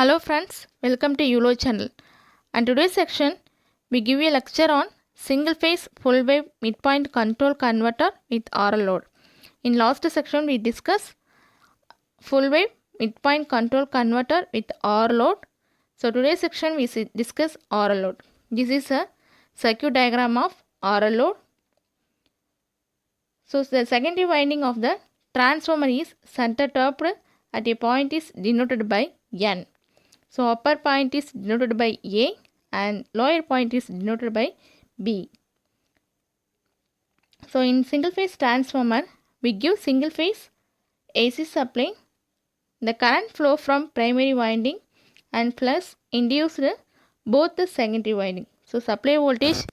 Hello friends, welcome to ULO channel. And today's section we give you a lecture on single phase full wave midpoint control converter with RL load. In last section we discuss full wave midpoint control converter with RL load. So today's section we discuss RL load. This is a circuit diagram of RL load. So the secondary winding of the transformer is center tapped at a point is denoted by N. So upper point is denoted by A and lower point is denoted by B. So in single phase transformer, we give single phase AC supply. The current flow from primary winding and plus induced both the secondary winding. So supply voltage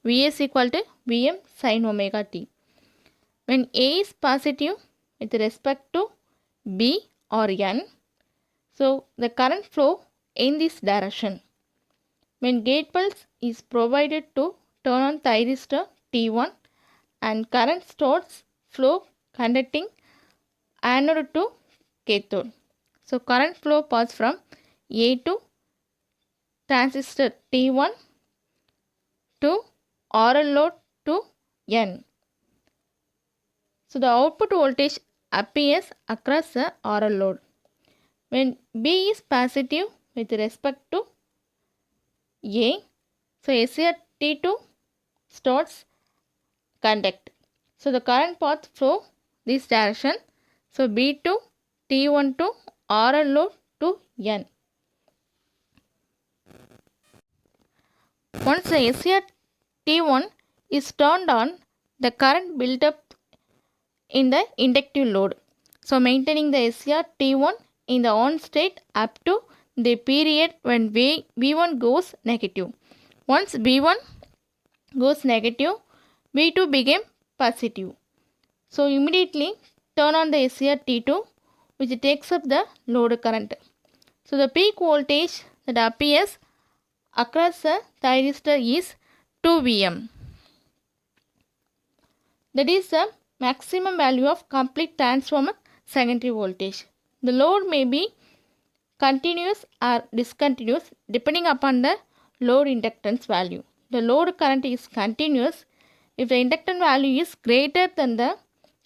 Vs equal to Vm sin omega t. When A is positive with respect to B or N, so the current flow in this direction. When gate pulse is provided to turn on thyristor T1 and current starts flow conducting anode to cathode. So current flow passes from A to transistor T1 to RL load to N. So the output voltage appears across the RL load. When B is positive with respect to A, so SCR T2 starts conduct. So the current path flow this direction. So B2 T1 to RL load to N. Once the SCR T1 is turned on, the current built up in the inductive load. So maintaining the SCR T1 in the on state up to the period when V1 goes negative. Once V1 goes negative, V2 became positive. So immediately turn on the SCR T2 which takes up the load current. So the peak voltage that appears across the thyristor is 2 Vm. That is the maximum value of complete transformer secondary voltage. The load may be continuous or discontinuous depending upon the load inductance value. The load current is continuous if the inductance value is greater than the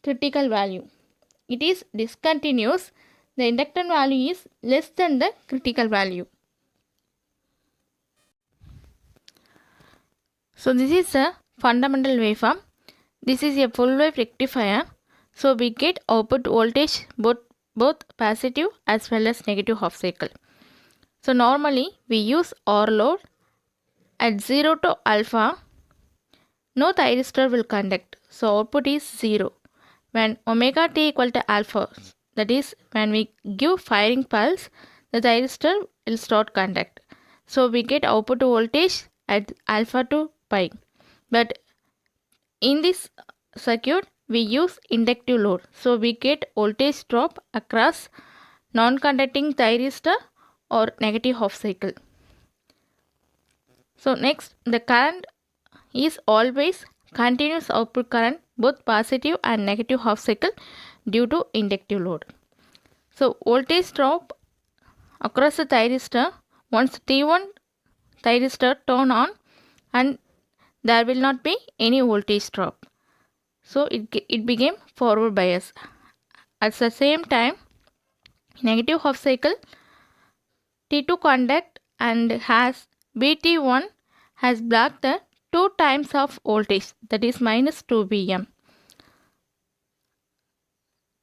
critical value. It is discontinuous, the inductance value is less than the critical value. So this is a fundamental waveform. This is a full wave rectifier. So we get output voltage both positive as well as negative half cycle. So normally we use RL load at 0 to alpha. No thyristor will conduct. So output is 0. When omega t equal to alpha, that is when we give firing pulse, the thyristor will start conduct. So we get output voltage at alpha to pi. But in this circuit we use inductive load. So we get voltage drop across non-conducting thyristor or negative half cycle. So next, the current is always continuous output current both positive and negative half cycle due to inductive load. So voltage drop across the thyristor once T1 thyristor turn on and there will not be any voltage drop. So it became forward bias. At the same time, negative half cycle T2 conduct and has BT1 has blocked the 2 times of voltage, that is minus 2 Vm.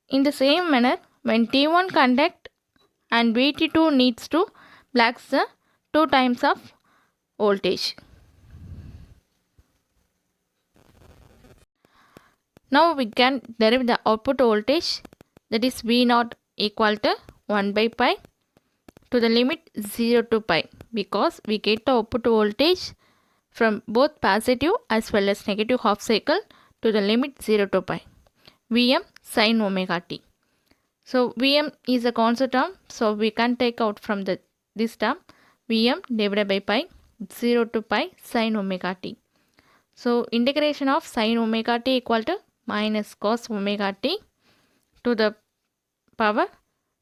In the same manner, when T1 conduct and BT2 needs to block the 2 times of voltage. Now we can derive the output voltage, that is V0 equal to 1 by pi to the limit 0 to pi, because we get the output voltage from both positive as well as negative half cycle to the limit 0 to pi. Vm sin omega t. So Vm is a constant term, so we can take out from this term Vm divided by pi 0 to pi sin omega t. So integration of sin omega t equal to minus cos omega t to the power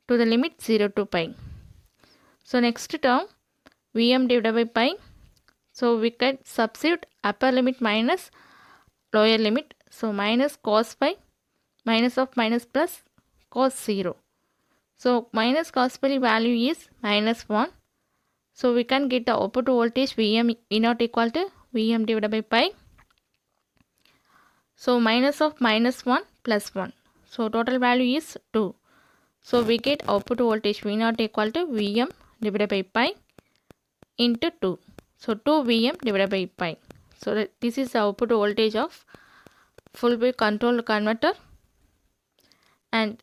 to the limit 0 to pi. So next term Vm divided by pi. So we can substitute upper limit minus lower limit. So minus cos pi, minus of minus plus cos 0. So minus cos pi value is minus 1. So we can get the output voltage Vm V naught equal to Vm divided by pi. So minus of minus 1 plus 1. So total value is 2. So we get output voltage V naught equal to Vm divided by pi into 2. So 2 Vm divided by pi. So this is the output voltage of full wave controlled converter. And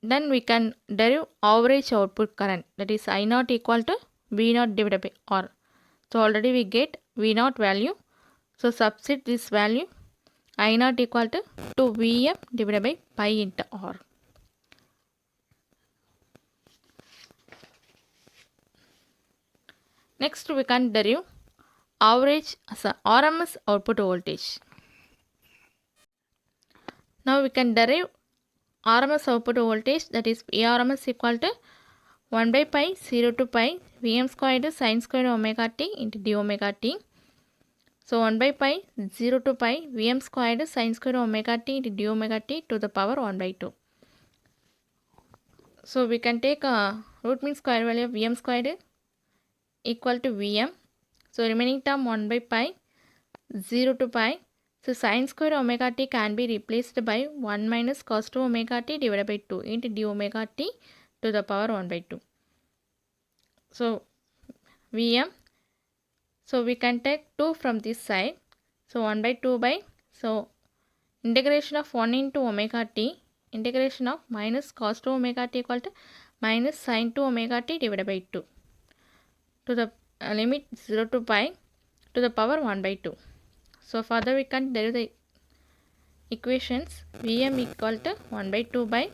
then we can derive average output current, that is I naught equal to V naught divided by R. So already we get V naught value. So substitute this value I naught equal to 2 Vm divided by pi into R. Next we can derive average RMS output voltage. Now we can derive RMS output voltage, that is ARMS equal to 1 by pi 0 to pi Vm squared sin squared omega t into d omega t. So 1 by pi 0 to pi Vm squared sin squared omega t into d omega t to the power 1 by 2. So we can take root mean square value of Vm squared equal to Vm. So remaining term 1 by pi 0 to pi. So sin square omega t can be replaced by 1 minus cos 2 omega t divided by 2 into d omega t to the power 1 by 2. So Vm. So we can take 2 from this side. So 1 by 2 by. So integration of 1 into omega t. Integration of minus cos 2 omega t equal to minus sin 2 omega t divided by 2. To the limit 0 to pi to the power 1 by 2. So further we can derive the equations Vm equal to 1 by 2 by,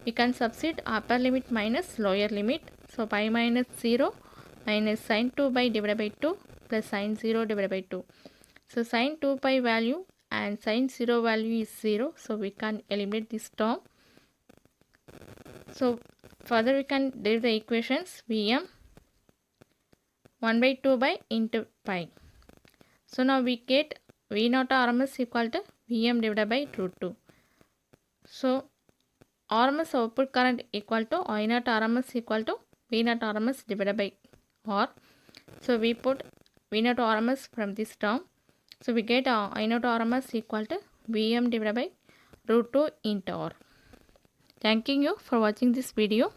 we can substitute upper limit minus lower limit. So pi minus 0 minus sin 2 by divided by 2 plus sin 0 divided by 2. So sin 2 pi value and sin 0 value is 0. So we can eliminate this term. So further we can derive the equations Vm 1 by 2 by into pi. So now we get V naught RMS equal to Vm divided by root 2. So RMS output current equal to I naught RMS equal to V naught RMS divided by R. So we put V naught RMS from this term. So we get I naught RMS equal to Vm divided by root 2 into R. Thanking you for watching this video.